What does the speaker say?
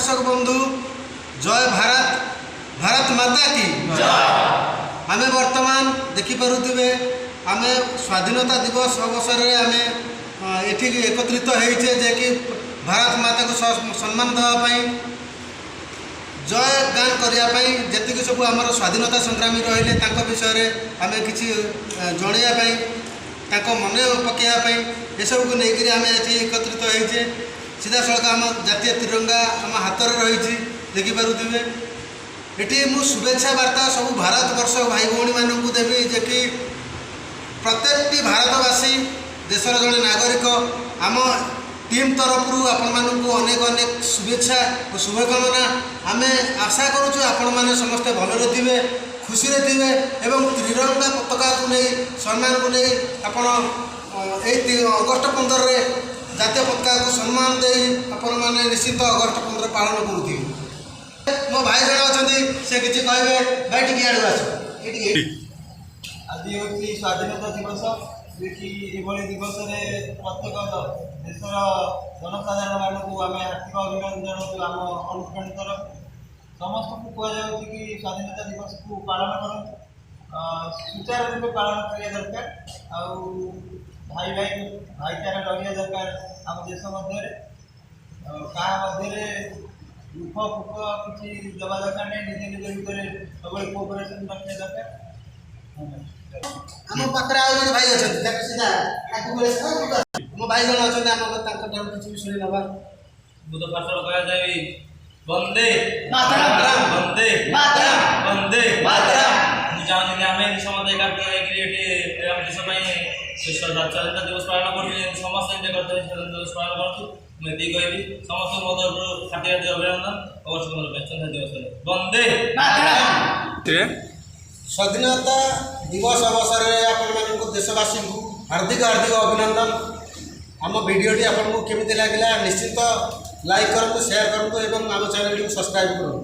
दर्शक बंधु जय भारत भारत माता की आम वर्तमान देखिपे आम स्वाधीनता दिवस अवसर में आम ये एकत्रित होइछे जे कि भारत माता को सम्मान देवाई जय गान करने जी सब आम स्वाधीनता संग्रामी रही विषय आम कि जनवाई मन पकड़ापी ये सब को लेकर आम ये एकत्रित होइछे सीधा सड़क आम जातीय तिरंगा आम हाथ में रही देखिपे ये मु शुभेच्छा वार्ता सब भारत वर्ष भाई भौणी मानू देवी जे कि प्रत्येकटी भारतवासी देशर जड़े नागरिक आम टीम तरफ आपण मानू अनेक अनेक शुभेच्छा और शुभकामना आम आशा करुचु आपण मैंने समस्ते भलरे थे खुशी थे एवं त्रिरंगा पताका को नहीं सम्मान को नहीं आपण अगस्ट 15 रे जातीय पताका को सम्मान दे आपण मैंने निश्चित अगस्ट 15 पालन करुवे मो भाई जन अच्छा से किसी कहे भाई टी आड़ आस आज हूँ स्वाधीनता दिवस जी यह दिवस प्रत्येक देशर जनसाधारण मानक आम हार्दिक अभिनंदन जनाऊँ आम अनुष्ठान तरफ समस्त को कहुँ कि स्वाधीनता दिवस को पालन कर सुचारू रूपे पालन करिया दरकार आउ भाई भाई भाईचारा रहा दरकार आम देश मध्य क्या मध्य दुख फुक किसी दबा दरकार नहीं निजे निज भितर सब कोअपरेसन रखा दरकार आम पाखे आज भाई अच्छा सीधा मो भाई जन अच्छा किसी शुणी नवा बुध पाठन कराई वंदे मातरम वंदे मातरम वंदे मातरम मुझे जानते आम समस्त देश स्वाधीनता दिवस पालन कर समस्त स्वाधीनता दिवस पालन करूँ मुझे कहबी समस्त मो तरफ हाथी अभिनंदन अगस्ट दिवस वंदे मातरम स्वाधीनता दिवस अवसर में आपण देशवासी को हार्दिक हार्दिक अभिनंदन आम भिडटी आपको केमी लगे निश्चित लाइक करूँ शेयर करूँ और आम चैनल को सब्सक्राइब करूँ।